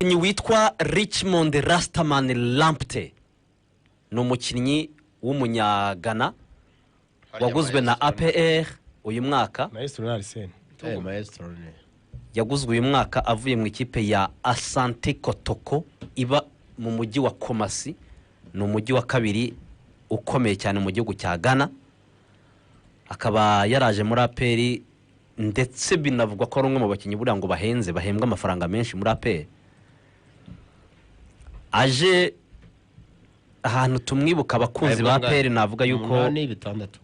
umukinnyi witwa Richmond Rastaman Lamptey ni umukinnyi w'umunyagana waguzwe na APR uyu mwaka. Maestro Narsene Maestro ne yaguzwe uyu mwaka avuye mu ikipe ya Asante Kotoko iba mu mujyi wa Kumasi. Ni umujyi wa kabiri ukomeye cyane mu gihugu cya Ghana. Akaba yaraje muri APR ndetse binavugwa ko ari umwe mu bakinnyi buriya ngo bahenze bahembwa amafaranga menshi muri APR. Aje ahantu tumwibuka abakunzi ba APR navuga yuko ni bitandatu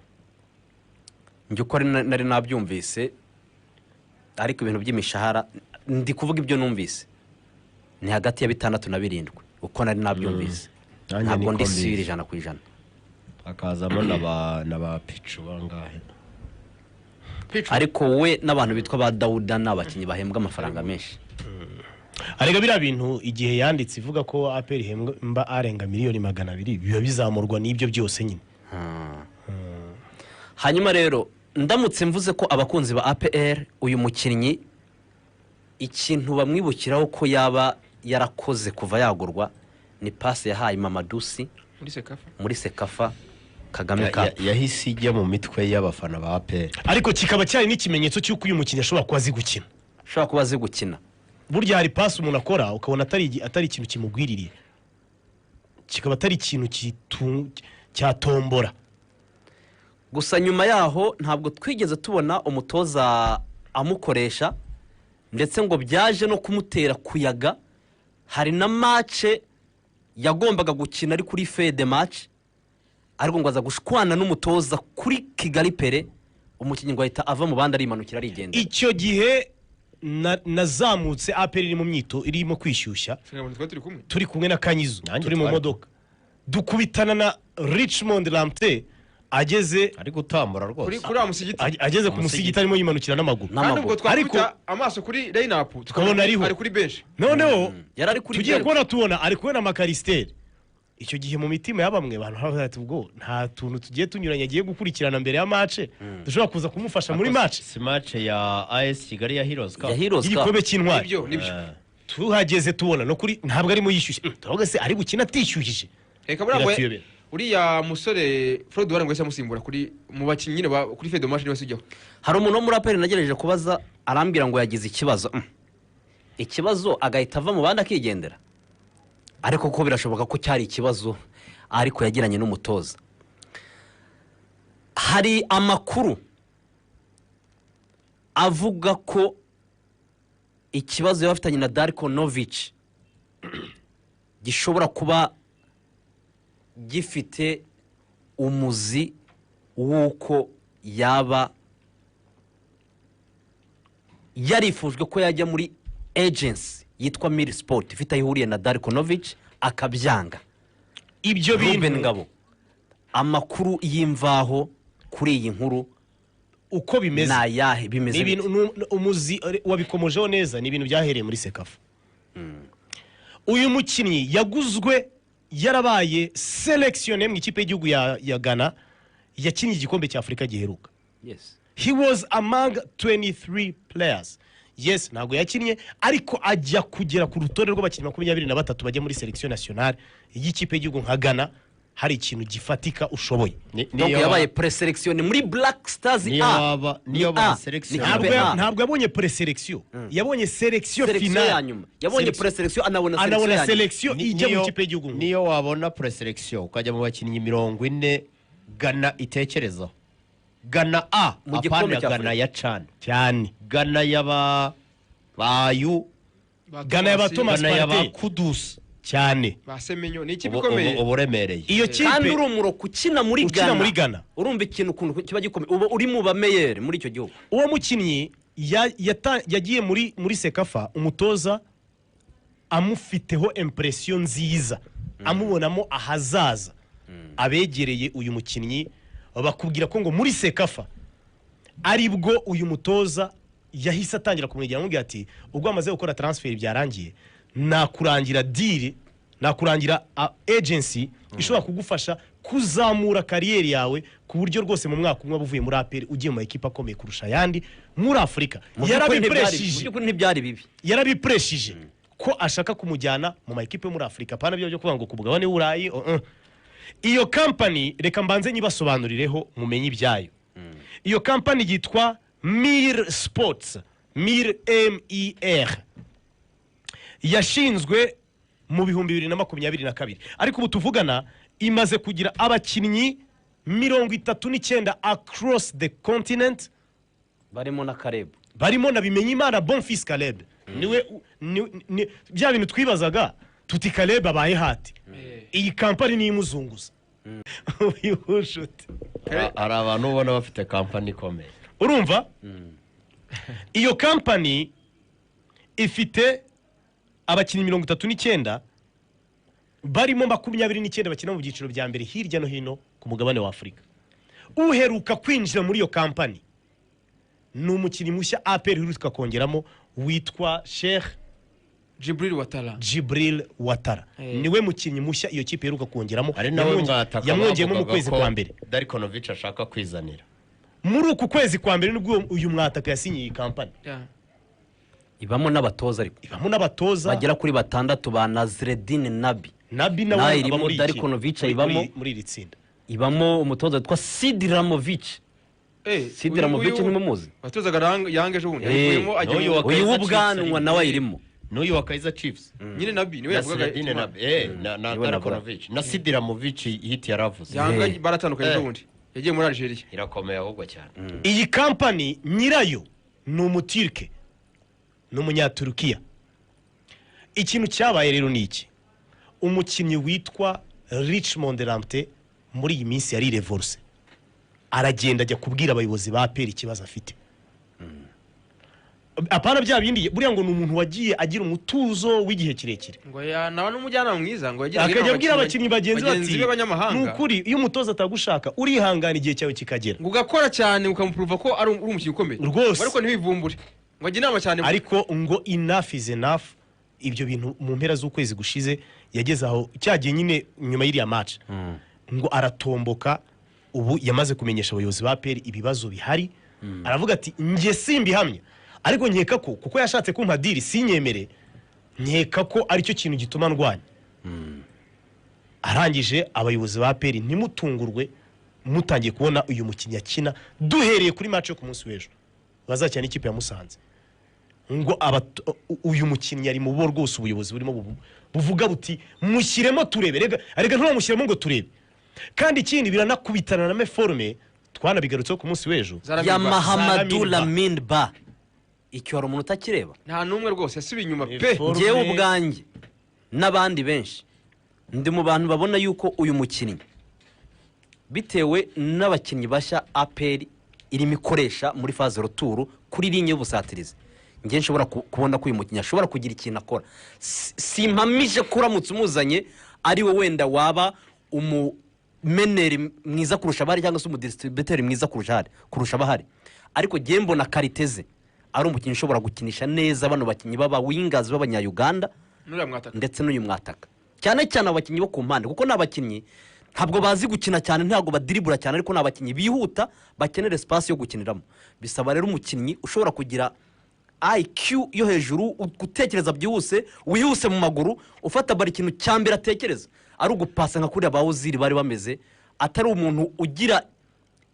njye uko nari nabyumvise, ariko ibintu by'imishahara ndi kuvuga ibyo numvise ni hagati ya 6 na 7 uko nari nabyumvise. Ntabwo ndi sibiri 100%. akazamo naba Pichu bangahe ariko we n'abantu bitwa ba Dauda n'abakinnyi bahembwa amafaranga menshi. arega bira bintu igihe yanditse ivuga ko APR hembwa arenga miliyoni 200 biba bizamurwa n'ibyo byose nyine. Hanyuma rero ndamutse mvuze ko abakunzi ba APR uyu mukinnyi ikintu bamwibukiraho ko yaba yarakoze kuva yagurwa ni passe yahaye Mamadusi muri Sekafa Kagame Cup. yahise ijya mu mitwe y'abafana ba APR, ariko kikaba cyari n'ikimenyetso cy'uko uyu mukinnyi ashobora kuba azi gukina. Ashobora kuba azi gukina. Burya hari pass umuntu akora ukabona atari ikintu kimugwiririye, kikaba atari ikintu cyatombora. Gusa nyuma yaho ntabwo twigeze tubona umutoza amukoresha, ndetse ngo byaje no kumutera kuyaga. Hari na match yagombaga gukina ari kuri fede match, ariko ngo aza gushwana n'umutoza kuri Kigali Pere, umukinnyi ngo ahita ava mu bandi arimanukira arigenda. Icyo gihe nazamutse APR iri mu myito irimo kwishyushya, turi kumwe na Kanyizo, turi mu modoka dukubitana na Richmond Lamptey ageze ari gutambura rwose kuri amusigiti, ageze ku musigiti arimo yimanukira n'amaguru. kandi ubwo twakubita amaso kuri line-up tukabona ari kuri bench. Noneho yarari kuri tugiye kubona tubona ari kubona Makaristeri. Icyo gihe mu mitima y'abamwe abantu bati ubwo nta tuntu tugiye tunyuranye agiye gukurikirana mbere ya match dushobora kuza kumufasha muri match. si match ya AS Kigali ya Heroes Cup igikombe cy'intwari. Nibyo tuhageze tubona no kuri ntabwo arimo yishyushye, turavuga se ari gukina atishyuhije. reka burangwe uriya musore Fred Warren wese amusimbura kuri mu bakinnyi ne kuri Fede Match niwe sujyaho. Hari umuntu wo muri APR nagerageje kubaza arambwira ngo yagize ikibazo agahita ava mu bandi akigendera, ariko ko birashoboka ko cyari ikibazo ariko yagiranye n'umutoza. Hari amakuru avuga ko ikibazo yafitanye na Darko Novic gishobora kuba gifite umuzi wuko yaba yarifujwe ko yajya muri agency yitwa Miri Sport ifite ihuriye na Darko Novic akabyanga. Ibyo bintu ngabo amakuru y'imvaho kuri iyi nkuru uko bimeze na yahe bimeze ibintu umuzi wabikomojeho neza. Ni ibintu byahereye muri Sekafa. Uyu mukinnyi yaguzwe yarabaye selectionné mu ikipe y'igihugu ya Ghana yakinnye igikombe cya Afrika giheruka. Yes, he was among 23 players. Yes, ntabwo yakinnye ariko ajya kugera ku rutonde rw'abakinnyi 23 bajya muri selection nationale y'ikipe y'igihugu nka Ghana. Hari ikintu gifatika ushoboye. Donc yabaye preselection muri Black Stars A. niyo ba selection ntabwo yabonye preselection, yabonye selection finale. Yabonye preselection anabona selection ijya mu kipe y'igihugu. Niyo wabona preselection ukajya mu bakinnyi 40 Ghana itekerezaho. Ghana A apana Ghana ya Chan cyane, Ghana yaba bayu, Ghana yaba Thomas Partey, Kudus cyane basemenyo ni ikipe ikomeye uburemereye. Iyo kipe kandi urumuro kukina muri Ghana urumva ikintu kuntu kiba gikomeye uba uri mu bameyere muri icyo gihugu. Uwo mukinnyi yagiye muri Sekafa, umutoza amufiteho impression nziza, amubonamo ahazaza. Abegereye uyu mukinnyi bakubwira ko ngo muri Sekafa aribwo uyu mutoza yahise atangira kumwegera amubwira ati ubwo amaze gukora transfer byarangiye, nakurangira deal, nakurangira agency ishobora kugufasha kuzamura kariyeri yawe ku buryo rwose mu mwaka umwe buvuye muri APR ugiye mu ekipa akomeye kurusha yandi muri Afrika. Yarabipreshije Yarabipreshije ko ashaka kumujyana mu makipe yo muri Afurika pana byo kuvuga ngo ku mugabane w'Uburayi iyo company reka mbanze nyibasobanurireho mumenye ibyayo iyo company yitwa Mir Sports Mir MER yashinzwe mu bihumbi 2022 ariko ubu tuvugana imaze kugira abakinnyi 39 across the continent barimo na Caleb barimo na Bimenyimana Bonfils Caleb niwe bya bintu twibazaga tuti Caleb abaye hati iyi company ni imuzunguza uyushute hari abantu ubona bafite company ikomeye urumva iyo company ifite abakinnyi 39 barimo 29 bakina mu byiciro bya mbere hirya no hino ku mugabane wa Afurika uheruka kwinjira muri iyo company ni umukinnyi mushya APR iheruka kongeramo witwa Sheikh Jibril Watara niwe mukinnyi mushya iyo kipe iheruka kongeramo yamwongeyemo mu kwezi kwa mbere Darikonovic ashaka kwizanira muri uku kwezi kwa mbere nibwo uyu mwataka yasinyiye iyi company ibamo n'abatoza ariko ibamo n'abatoza bagera kuri 6 ba Nazreddin Nabi nawe aba muri Darikonovic ibamo muri iri tsinda ibamo umutoza witwa Sidiramovic Sidiramovic ntimumuzi watozaga yange ejo bundi uyu w'ubwanwa nawe ayirimo n'uyu wa Kaizer Chiefs nyine Nabi niwe yavugaga na Darikonovic na Sidiramovic hiti yaravuze yanga baratandukanye ejo bundi yagiye muri Algeria irakomeye ahubwo cyane iyi company nyirayo ni umuturke n'umunyaturukiya ikintu cyabaye rero ni iki umukinnyi witwa Richmond Lamptey muri iyi minsi yari revolse aragenda ajya kubwira abayobozi ba APR ikibazo afite apana bya bindi buriya ngo ni umuntu wagiye agira umutuzo w'igihe kirekire ngo nawe n'umujyanama mwiza ngo yagiye akajya abwira abakinnyi bagenzi bati b'abanyamahanga nukuri iyo umutoza atagushaka urihangana igihe cyawe kikagera ngo ugakora cyane ukamuprova ko ari umukinnyi ukomeye rwose ariko ntibivumbure ngo ajye inama cyane ariko ngo enough is enough ibyo bintu mu mpera z'ukwezi gushize yageze aho cyagiye nyine nyuma y'iriya match ngo aratomboka ubu yamaze kumenyesha abayobozi ba APR ibibazo bihari aravuga ati nge simbihamya ariko nkeka ko kuko yashatse kumpa diri sinyemere nkeka ko aricyo kintu gituma ndwanya arangije abayobozi ba APR ntimutungurwe mutangiye kubona uyu mukinnyi akina duhereye kuri match yo ku munsi w'ejo bazakina n'ikipe ya Musanze ngo uyu mukinnyi ari mu bo rwose ubuyobozi burimo buvuga buti mushyiremo turebe rega ntumushyiremo ngo turebe kandi ikindi biranakubitana na meforme twanabigarutseho ku munsi w'ejo ya Mahamadou Lamine Ba icyo hari umuntu utakireba nta numwe rwose yasubiye inyuma pe ngewe ubwanjye n'abandi benshi ndi mu bantu babona yuko uyu mukinnyi bitewe n'abakinnyi bashya APR irimo ikoresha muri phase retour kuri ligne y'ubusatirizi nge nshobora kubona ko uyu mukinnyi ashobora kugira ikintu akora simpamije kuramutse umuzanye ari we wenda waba meneri mwiza kurusha abari cyangwa se umudistributeri mwiza kurusha abahari ariko nge mbona kariteze ari umukinnyi ushobora gukinisha neza bano bakinnyi baba wingers b'abanya-Uganda ndetse n'uyu mwataka cyane cyane abakinnyi bo ku mpande kuko n'abakinnyi ntabwo bazi gukina cyane ntabwo badiribura cyane ariko n'abakinnyi bihuta bakenera espace yo gukiniramo bisaba rero umukinnyi ushobora kugira IQ yo hejuru gutekereza byihuse wihuse mu maguru ufata bari ikintu cyambere atekereza ari ugupasa nka kuri abawuziri bari bameze atari umuntu ugira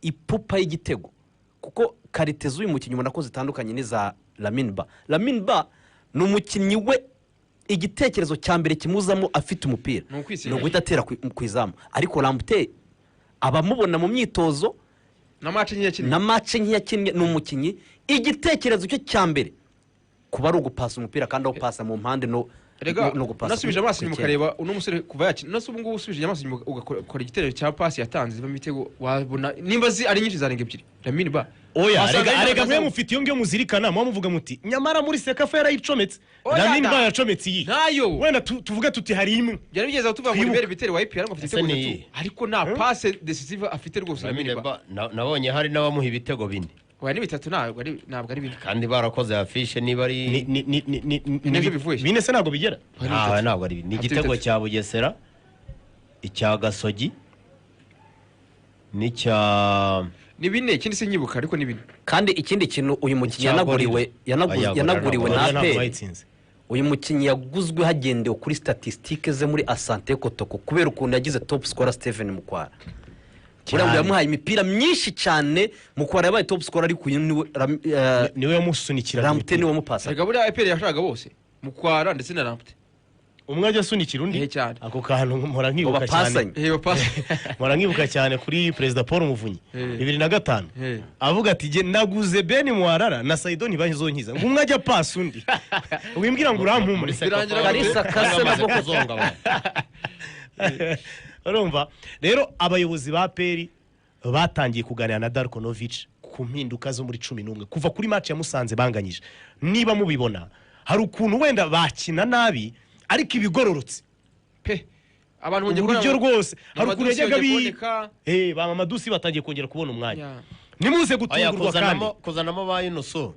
ipupa y'igitego kuko kariteze uyu mukinnyi ubona ko zitandukanye n'iza Lamine Ba ni umukinnyi we igitekerezo cyambere kimuzamo afite umupira no guhita atera ku izamu ariko Lamptey abamubona mu myitozo na match nkiyakinnye ni umukinnyi igitekerezo cyo cyambere kuba ari ugupasa umupira kandi aho pasa mu mpande no gupasa nasubije amaso inyuma ukareba uno musore kuva yakina nase ubu ngubu usubije amaso inyuma ugakora igitero cya pasi yatanze zivamo ibitego wabona nimba ari nyinshi zarenga ebyiri Lamine Ba oya arega mwe mufite iyo ngiyo muzirikana mwa muvuga muti nyamara muri Sekafa yarayicometse Lamine Ba yacometse iyi nayo wenda tuvuga tuti hari imwe byari bigeze tuvuga ngo ibere bitero wa IPR ngo afite ibitego 3 ariko na passe decisive afite rwose Lamine Ba nabonye hari n'abamuha ibitego bine oya ni bitatu ntabwo ari bine kandi barakoze afishe niba ari nibyo bivuye bine se ntabwo bigera ntabwo ari ni igitego cya Bugesera icya Gasogi n'icya ni bine ikindi se nyibuka ariko ni bine kandi ikindi kintu uyu mukinnyi yanaguriwe na APR uyu mukinnyi yaguzwe hagendewe kuri statisitike ze muri Asante Kotoko kubera ukuntu yagize top scorer Steven Mukwara kugira ngo yamuhaye imipira myinshi cyane Mukwara yabaye top scorer ariko uyu niwe yamusunikira Ramute niwe wamupasa reka buriya APR yashakaga bose Mukwara ndetse na Ramute umwe ajya asunikira undi cyane ako kantu mpora nkibuka cyane mpora nkibuka cyane kuri perezida Paul Muvunyi 2005 avuga ati je naguze Ben Mwarara na Saidoni bazonkiza ngo umwe ajya pasa undi wimbwira ngo urampumure Kalisa Kase na kuzonga urumva rero abayobozi ba Peri batangiye kuganira na Darkonovic ku mpinduka zo muri 11 kuva kuri match ya Musanze banganyije niba mubibona hari ukuntu wenda bakina nabi ariko ibigororotse pe abantu mu buryo rwose hari ukuntu yajyaga bi ba Mamadusi batangiye kongera kubona umwanya nimuze gutungurwa kandi kuzanamo ba Yunusu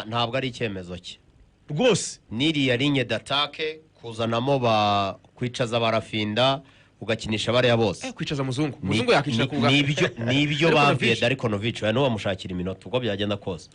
ntabwo ari icyemezo cye rwose niriya ligne d'attaque kuzanamo ba kwicaza barafinda ugakinisha bariya bose kwicaza muzungu yakicara ku nibyo babwiye Darkonovic no bamushakira iminota ubwo byagenda kose